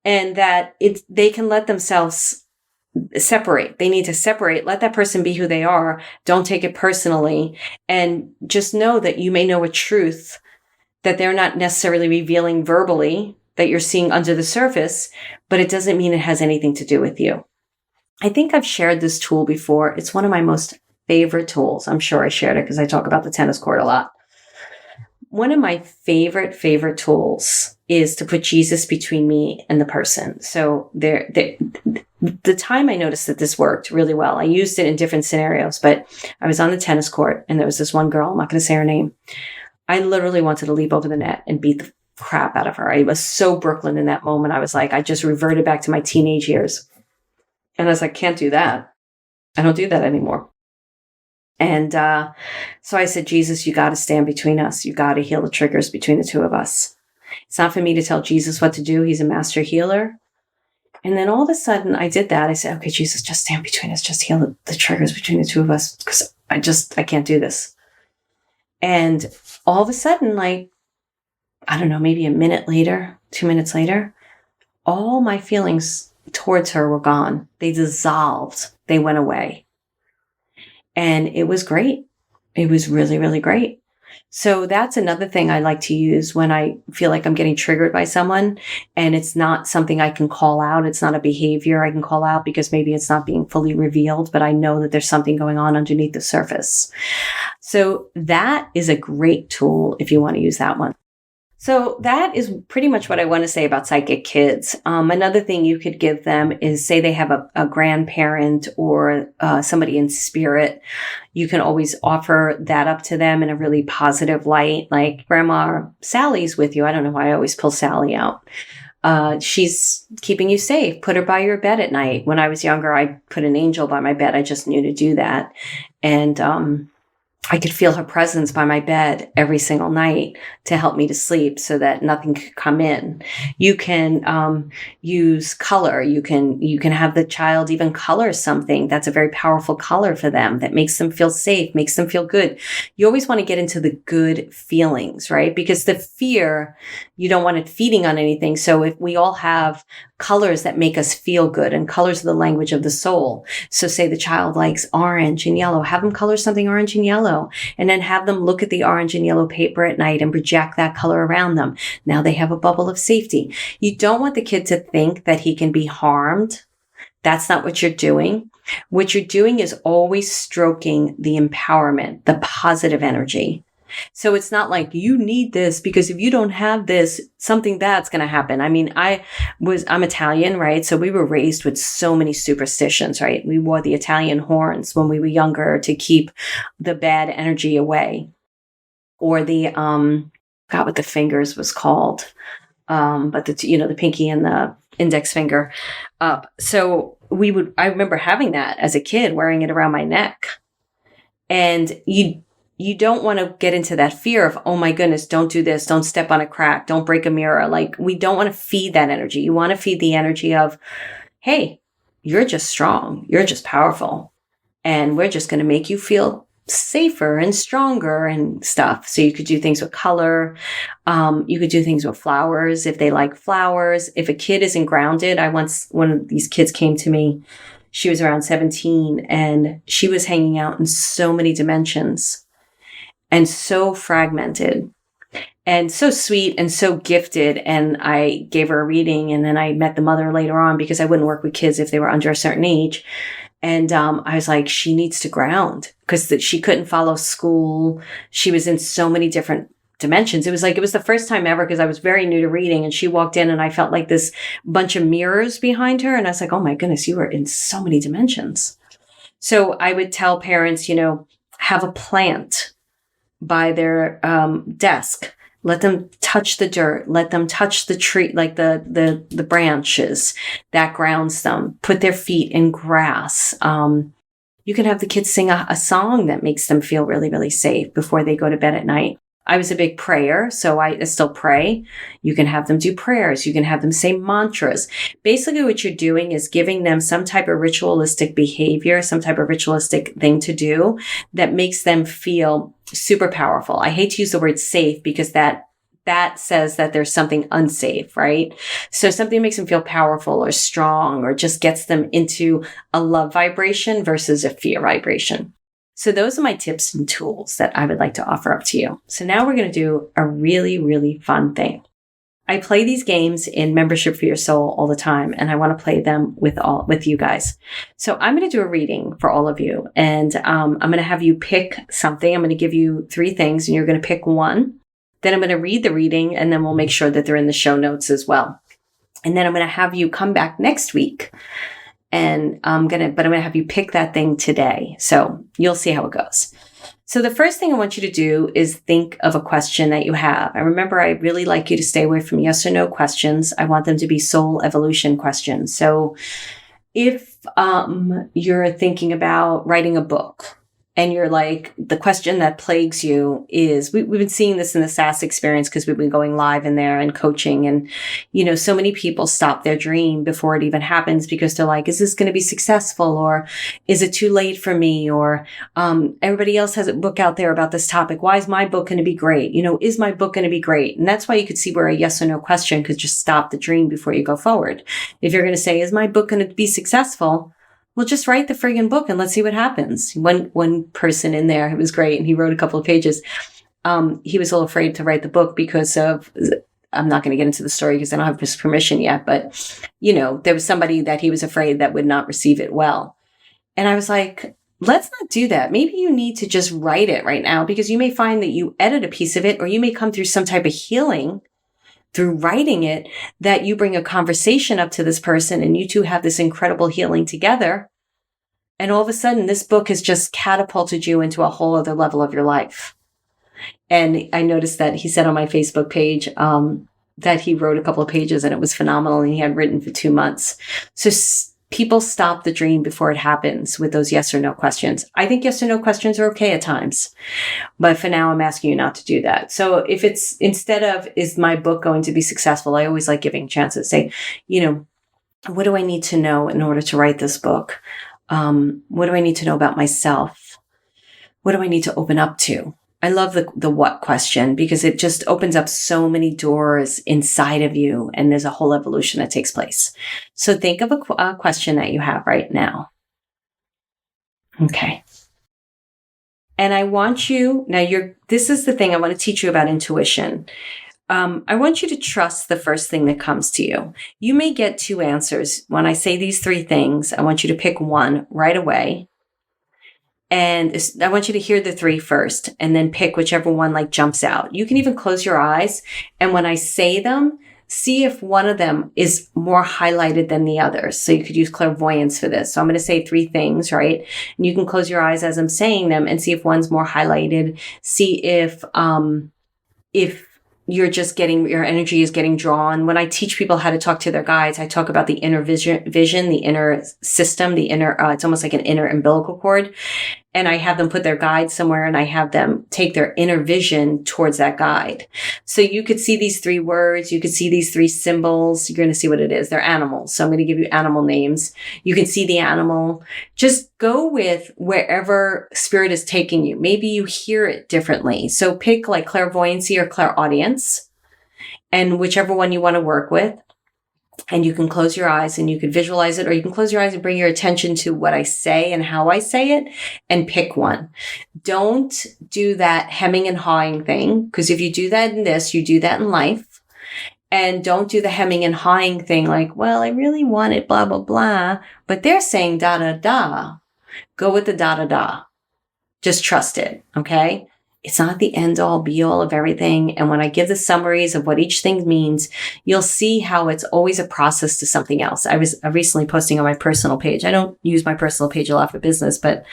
And that they can let themselves separate. They need to separate. Let that person be who they are. Don't take it personally. And just know that you may know a truth that they're not necessarily revealing verbally, that you're seeing under the surface, but it doesn't mean it has anything to do with you. I think I've shared this tool before. It's one of my most favorite tools. I'm sure I shared it because I talk about the tennis court a lot. One of my favorite tools is to put Jesus between me and the person. So the time I noticed that this worked really well, I used it in different scenarios, but I was on the tennis court and there was this one girl, I'm not going to say her name. I literally wanted to leap over the net and beat the crap out of her. I was so Brooklyn in that moment. I was like, I just reverted back to my teenage years. And I was like, can't do that. I don't do that anymore. And so I said, Jesus, you got to stand between us. You got to heal the triggers between the two of us. It's not for me to tell Jesus what to do. He's a master healer. And then all of a sudden I did that. I said, okay, Jesus, just stand between us. Just heal the triggers between the two of us, because I can't do this. And all of a sudden, like, I don't know, maybe a minute later, 2 minutes later, all my feelings towards her were gone. They dissolved. They went away. And it was great. It was really, really great. So that's another thing I like to use when I feel like I'm getting triggered by someone and it's not something I can call out. It's not a behavior I can call out because maybe it's not being fully revealed, but I know that there's something going on underneath the surface. So that is a great tool if you want to use that one. So that is pretty much what I want to say about psychic kids. Another thing you could give them is, say they have a grandparent or somebody in spirit. You can always offer that up to them in a really positive light, like, Grandma Sally's with you. I don't know why I always pull Sally out. She's keeping you safe. Put her by your bed at night. When I was younger, I put an angel by my bed. I just knew to do that. And I could feel her presence by my bed every single night to help me to sleep so that nothing could come in. You can use color. You can have the child even color something that's a very powerful color for them that makes them feel safe, makes them feel good. You always want to get into the good feelings, right? Because the fear, you don't want it feeding on anything. So if we all have colors that make us feel good, and colors are the language of the soul. So say the child likes orange and yellow, have them color something orange and yellow. yellow, and then have them look at the orange and yellow paper at night and project that color around them. Now they have a bubble of safety. You don't want the kid to think that he can be harmed. That's not what you're doing. What you're doing is always stroking the empowerment, the positive energy. So it's not like you need this because if you don't have this, something bad's going to happen. I mean, I'm Italian, right? So we were raised with so many superstitions, right? We wore the Italian horns when we were younger to keep the bad energy away. Or the, forgot what the fingers was called. But the pinky and the index finger up. So I remember having that as a kid, wearing it around my neck. And you don't want to get into that fear of, oh my goodness, don't do this. Don't step on a crack. Don't break a mirror. Like, we don't want to feed that energy. You want to feed the energy of, hey, you're just strong. You're just powerful. And we're just going to make you feel safer and stronger and stuff. So you could do things with color. You could do things with flowers if they like flowers. If a kid isn't grounded, one of these kids came to me. She was around 17 and she was hanging out in so many dimensions and so fragmented and so sweet and so gifted. And I gave her a reading, and then I met the mother later on because I wouldn't work with kids if they were under a certain age. And I was like, she needs to ground because she couldn't follow school. She was in so many different dimensions. It was the first time ever because I was very new to reading, and she walked in and I felt like this bunch of mirrors behind her. And I was like, oh my goodness, you were in so many dimensions. So I would tell parents, have a plant by their desk. Let them touch the dirt. Let them touch the tree, like the branches. That grounds them. Put their feet in grass. You can have the kids sing a song that makes them feel really, really safe before they go to bed at night. I was a big prayer, so I still pray. You can have them do prayers. You can have them say mantras. Basically, what you're doing is giving them some type of ritualistic behavior, some type of ritualistic thing to do that makes them feel super powerful. I hate to use the word safe because that says that there's something unsafe, right? So something makes them feel powerful or strong or just gets them into a love vibration versus a fear vibration. So those are my tips and tools that I would like to offer up to you. So now we're going to do a really, really fun thing. I play these games in Membership for Your Soul all the time, and I want to play them with you guys. So I'm going to do a reading for all of you, and I'm going to have you pick something. I'm going to give you 3 things, and you're going to pick one. Then I'm going to read the reading, and then we'll make sure that they're in the show notes as well. And then I'm going to have you come back next week. And I'm going to have you pick that thing today. So you'll see how it goes. So the first thing I want you to do is think of a question that you have. And remember, I really like you to stay away from yes or no questions. I want them to be soul evolution questions. So if you're thinking about writing a book, and you're like, the question that plagues you is, we've been seeing this in the SAS experience because we've been going live in there and coaching. And, so many people stop their dream before it even happens because they're like, is this going to be successful? Or is it too late for me? Or everybody else has a book out there about this topic. Why is my book going to be great? Is my book going to be great? And that's why you could see where a yes or no question could just stop the dream before you go forward. If you're going to say, is my book going to be successful? Well, just write the friggin' book and let's see what happens. One person in there, it was great, and he wrote a couple of pages. He was a little afraid to write the book because of, I'm not going to get into the story because I don't have his permission yet, but, there was somebody that he was afraid that would not receive it well. And I was like, let's not do that. Maybe you need to just write it right now because you may find that you edit a piece of it, or you may come through some type of healing through writing it, that you bring a conversation up to this person and you two have this incredible healing together. And all of a sudden, this book has just catapulted you into a whole other level of your life. And I noticed that he said on my Facebook page that he wrote a couple of pages and it was phenomenal, and he had written for 2 months. So people stop the dream before it happens with those yes or no questions. I think yes or no questions are okay at times, but for now I'm asking you not to do that. So if it's, instead of, is my book going to be successful? I always like giving chances. Say, what do I need to know in order to write this book? What do I need to know about myself? What do I need to open up to? I love the what question because it just opens up so many doors inside of you, and there's a whole evolution that takes place. So think of a question that you have right now. Okay. And I want you, this is the thing I want to teach you about intuition. I want you to trust the first thing that comes to you. You may get two answers. When I say these three things, I want you to pick one right away. And I want you to hear the three first and then pick whichever one like jumps out. You can even close your eyes. And when I say them, see if one of them is more highlighted than the others. So you could use clairvoyance for this. So I'm going to say three things, right? And you can close your eyes as I'm saying them and see if one's more highlighted. See if you're just your energy is getting drawn. When I teach people how to talk to their guides, I talk about the inner vision, the inner system, it's almost like an inner umbilical cord. And I have them put their guide somewhere and I have them take their inner vision towards that guide. So you could see these three words. You could see these three symbols. You're going to see what it is. They're animals. So I'm going to give you animal names. You can see the animal. Just go with wherever spirit is taking you. Maybe you hear it differently. So pick like clairvoyancy or clairaudience and whichever one you want to work with. And you can close your eyes and you can visualize it, or you can close your eyes and bring your attention to what I say and how I say it and pick one. Don't do that hemming and hawing thing, because if you do that in this, you do that in life. And don't do the hemming and hawing thing like, well, I really want it, blah, blah, blah. But they're saying da, da, da. Go with the da, da, da. Just trust it, okay? It's not the end all be all of everything. And when I give the summaries of what each thing means, you'll see how it's always a process to something else. I was recently posting on my personal page. I don't use my personal page a lot for business, but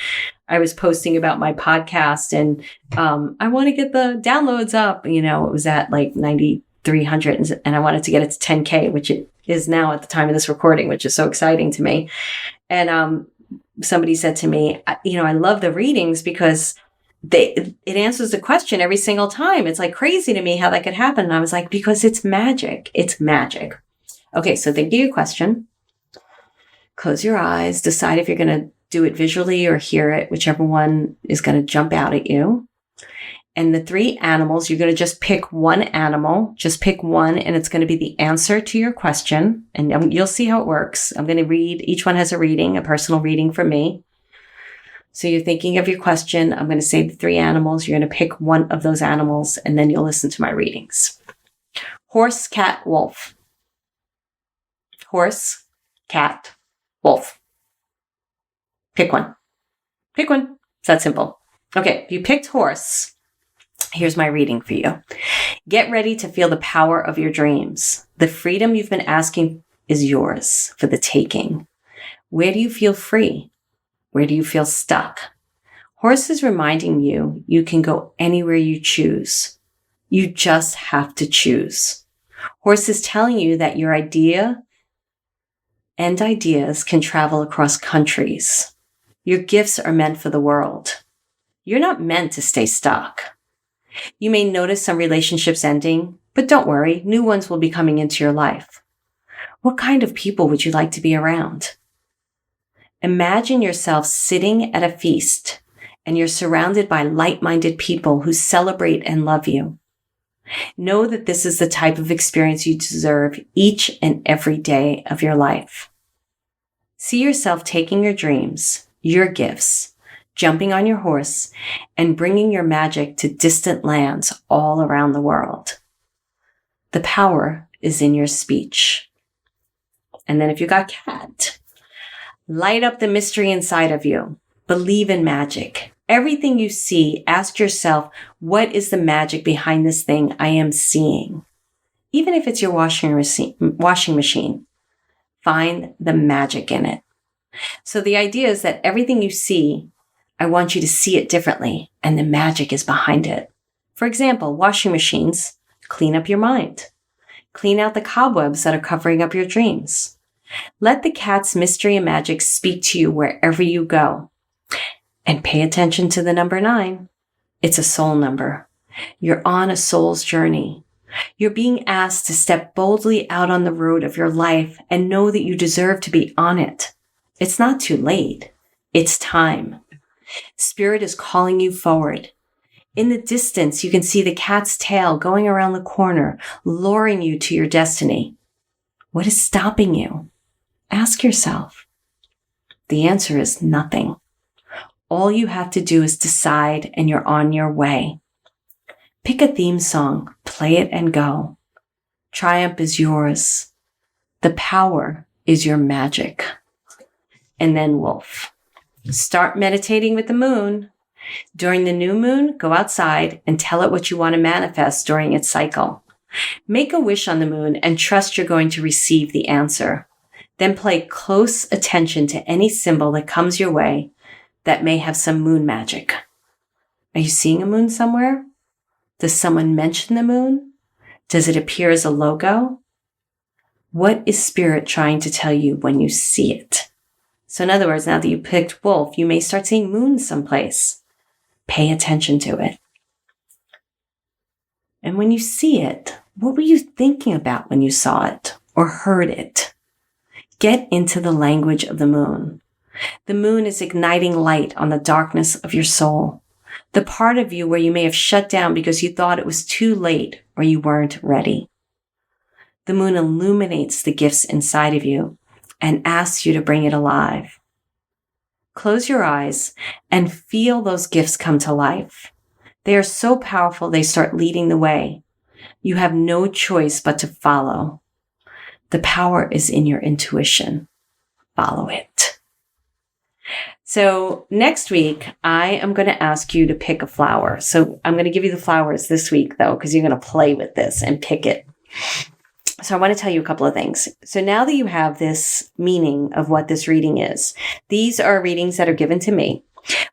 I was posting about my podcast and I want to get the downloads up. You know, it was at like 9,300 and I wanted to get it to 10K, which it is now at the time of this recording, which is so exciting to me. And somebody said to me, I love the readings because it answers the question every single time. It's like crazy to me how that could happen. And I was like, because it's magic. It's magic. Okay. So think of your question. Close your eyes. Decide if you're going to do it visually or hear it, whichever one is going to jump out at you. And the three animals, you're going to just pick one animal. Just pick one, and it's going to be the answer to your question. And you'll see how it works. I'm going to read. Each one has a reading, a personal reading from me. So you're thinking of your question. I'm going to say the three animals. You're going to pick one of those animals, and then you'll listen to my readings. Horse, cat, wolf. Horse, cat, wolf. Pick one. Pick one. It's that simple. Okay, if you picked horse, here's my reading for you. Get ready to feel the power of your dreams. The freedom you've been asking is yours for the taking. Where do you feel free? Where do you feel stuck? Horse is reminding you you can go anywhere you choose. You just have to choose. Horse is telling you that your idea and ideas can travel across countries. Your gifts are meant for the world. You're not meant to stay stuck. You may notice some relationships ending, but don't worry, new ones will be coming into your life. What kind of people would you like to be around? Imagine yourself sitting at a feast and you're surrounded by like-minded people who celebrate and love you. Know that this is the type of experience you deserve each and every day of your life. See yourself taking your dreams, your gifts, jumping on your horse, and bringing your magic to distant lands all around the world. The power is in your speech. And then if you got cat, light up the mystery inside of you. Believe in magic. Everything you see, ask yourself, what is the magic behind this thing I am seeing? Even if it's your washing machine, find the magic in it. So the idea is that everything you see, I want you to see it differently, and the magic is behind it. For example, washing machines, clean up your mind. Clean out the cobwebs that are covering up your dreams. Let the cat's mystery and magic speak to you wherever you go. And pay attention to the number 9. It's a soul number. You're on a soul's journey. You're being asked to step boldly out on the road of your life and know that you deserve to be on it. It's not too late. It's time. Spirit is calling you forward. In the distance, you can see the cat's tail going around the corner, luring you to your destiny. What is stopping you? Ask yourself. The answer is nothing. All you have to do is decide and you're on your way. Pick a theme song, play it and go. Triumph is yours. The power is your magic. And then Wolf. Start meditating with the moon. During the new moon, go outside and tell it what you want to manifest during its cycle. Make a wish on the moon and trust you're going to receive the answer. Then pay close attention to any symbol that comes your way that may have some moon magic. Are you seeing a moon somewhere? Does someone mention the moon? Does it appear as a logo? What is Spirit trying to tell you when you see it? So in other words, now that you picked Wolf, you may start seeing moons someplace. Pay attention to it. And when you see it, what were you thinking about when you saw it or heard it? Get into the language of the moon. The moon is igniting light on the darkness of your soul. The part of you where you may have shut down because you thought it was too late or you weren't ready. The moon illuminates the gifts inside of you and asks you to bring it alive. Close your eyes and feel those gifts come to life. They are so powerful they start leading the way. You have no choice but to follow. The power is in your intuition. Follow it. So next week, I am going to ask you to pick a flower. So I'm going to give you the flowers this week, though, because you're going to play with this and pick it. So I want to tell you a couple of things. So now that you have this meaning of what this reading is, these are readings that are given to me.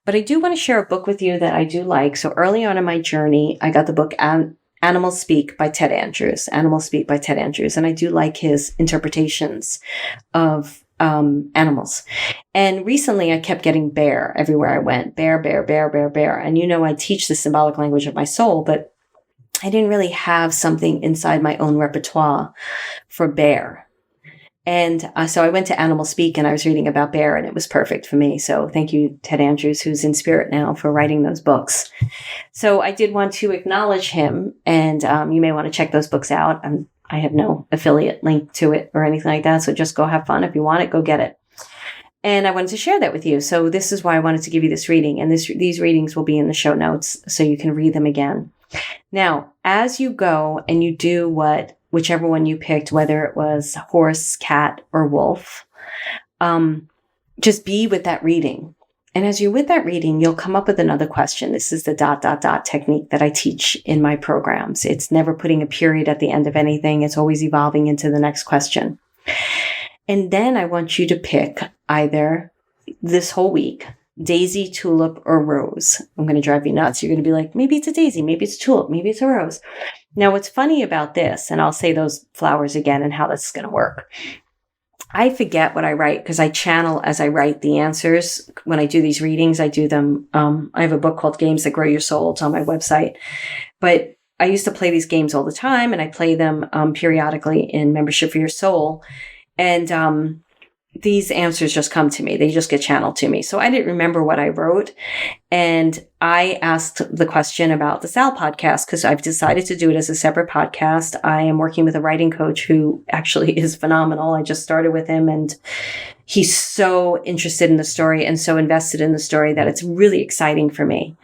But I do want to share a book with you that I do like. So early on in my journey, I got the book Animals Speak by Ted Andrews. Animals Speak by Ted Andrews. And I do like his interpretations of animals. And recently I kept getting bear everywhere I went. Bear, bear, bear, bear, bear. And you know, I teach the symbolic language of my soul, but I didn't really have something inside my own repertoire for bear. And so I went to Animal Speak and I was reading about bear and it was perfect for me. So thank you, Ted Andrews, who's in spirit now, for writing those books. So I did want to acknowledge him, and you may want to check those books out. I have no affiliate link to it or anything like that. So just go have fun. If you want it, go get it. And I wanted to share that with you. So this is why I wanted to give you this reading. And these readings will be in the show notes so you can read them again. Now, as you go and you do whichever one you picked, whether it was horse, cat, or wolf, just be with that reading. And as you're with that reading, you'll come up with another question. This is the ... technique that I teach in my programs. It's never putting a period at the end of anything. It's always evolving into the next question. And then I want you to pick either this whole week, daisy, tulip, or rose. I'm going to drive you nuts. You're going to be like, maybe it's a daisy, maybe it's a tulip, maybe it's a rose. Now, what's funny about this, and I'll say those flowers again and how this is going to work. I forget what I write because I channel as I write the answers. When I do these readings, I do them. I have a book called Games That Grow Your Soul. It's on my website. But I used to play these games all the time, and I play them periodically in Membership for Your Soul. And these answers just come to me. They just get channeled to me. So I didn't remember what I wrote. And I asked the question about the Sal podcast because I've decided to do it as a separate podcast. I am working with a writing coach who actually is phenomenal. I just started with him and he's so interested in the story and so invested in the story that it's really exciting for me.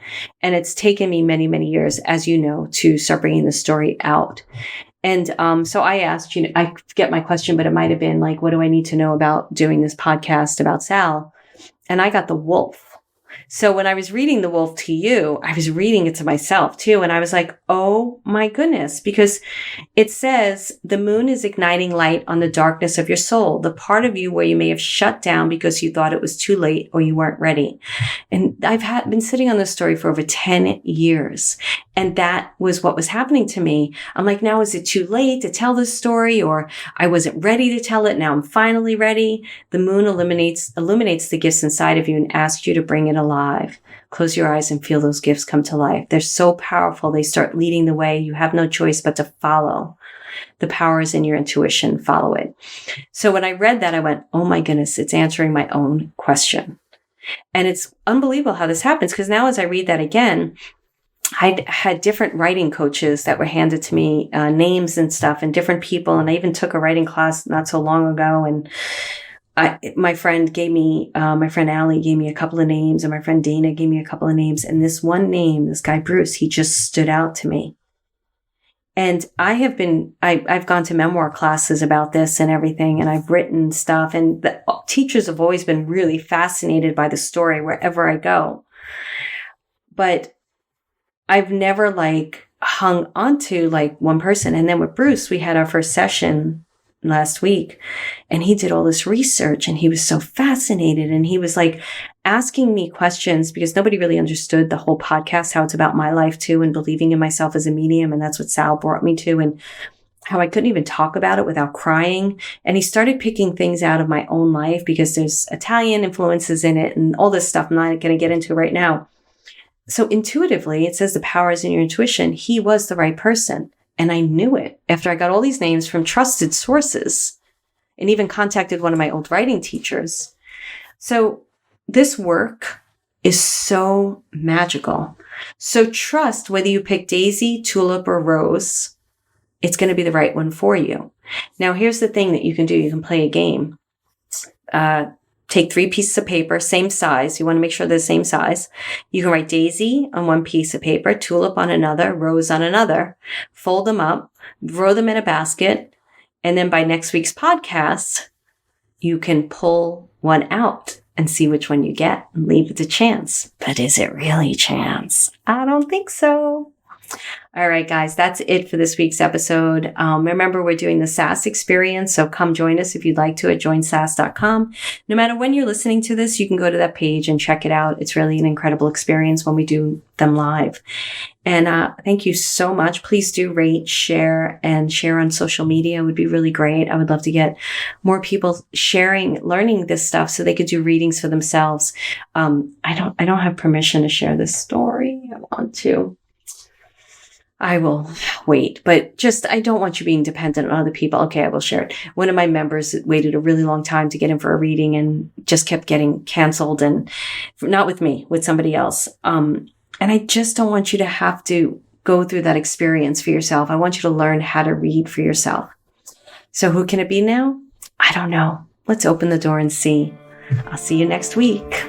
And it's taken me many, many years, as you know, to start bringing the story out. And so I asked, I forget my question, but it might have been like, what do I need to know about doing this podcast about Sal? And I got the wolf. So when I was reading the wolf to you, I was reading it to myself too. And I was like, oh my goodness, because it says the moon is igniting light on the darkness of your soul, the part of you where you may have shut down because you thought it was too late or you weren't ready. And I've been sitting on this story for over 10 years. And that was what was happening to me. I'm like, now is it too late to tell this story? Or I wasn't ready to tell it. Now I'm finally ready. The moon illuminates the gifts inside of you and asks you to bring it alive. Close your eyes and feel those gifts come to life. They're so powerful. They start leading the way. You have no choice but to follow. The power is in your intuition. Follow it. So when I read that, I went, oh my goodness, it's answering my own question. And it's unbelievable how this happens because now as I read that again, I had different writing coaches that were handed to me, names and stuff and different people. And I even took a writing class not so long ago. And my friend Allie gave me a couple of names, and my friend Dana gave me a couple of names. And this one name, this guy, Bruce, he just stood out to me. And I've gone to memoir classes about this and everything, and I've written stuff, and the teachers have always been really fascinated by the story wherever I go. But I've never hung onto one person. And then with Bruce, we had our first session last week, and he did all this research, and he was so fascinated, and he was asking me questions, because nobody really understood the whole podcast, how it's about my life too, and believing in myself as a medium. And that's what Sal brought me to, and how I couldn't even talk about it without crying. And he started picking things out of my own life, because there's Italian influences in it and all this stuff I'm not going to get into right now. So intuitively, it says the power is in your intuition. He was the right person. And I knew it after I got all these names from trusted sources, and even contacted one of my old writing teachers. So this work is so magical. So trust whether you pick daisy, tulip, or rose, it's going to be the right one for you. Now, here's the thing that you can do. You can play a game. Take 3 pieces of paper, same size. You want to make sure they're the same size. You can write daisy on one piece of paper, tulip on another, rose on another. Fold them up, throw them in a basket, and then by next week's podcast, you can pull one out and see which one you get and leave it to chance. But is it really chance? I don't think so. All right, guys, that's it for this week's episode. Remember, we're doing the SAS experience, so come join us if you'd like to at joinsas.com. No matter when you're listening to this, you can go to that page and check it out. It's really an incredible experience when we do them live. And thank you so much. Please do rate, share, and share on social media. It would be really great. I would love to get more people learning this stuff so they could do readings for themselves. I don't have permission to share this story. I want to. I will wait, but I don't want you being dependent on other people. Okay, I will share it. One of my members waited a really long time to get in for a reading and just kept getting canceled, and not with me, with somebody else. And I just don't want you to have to go through that experience for yourself. I want you to learn how to read for yourself. So who can it be now? I don't know. Let's open the door and see. I'll see you next week.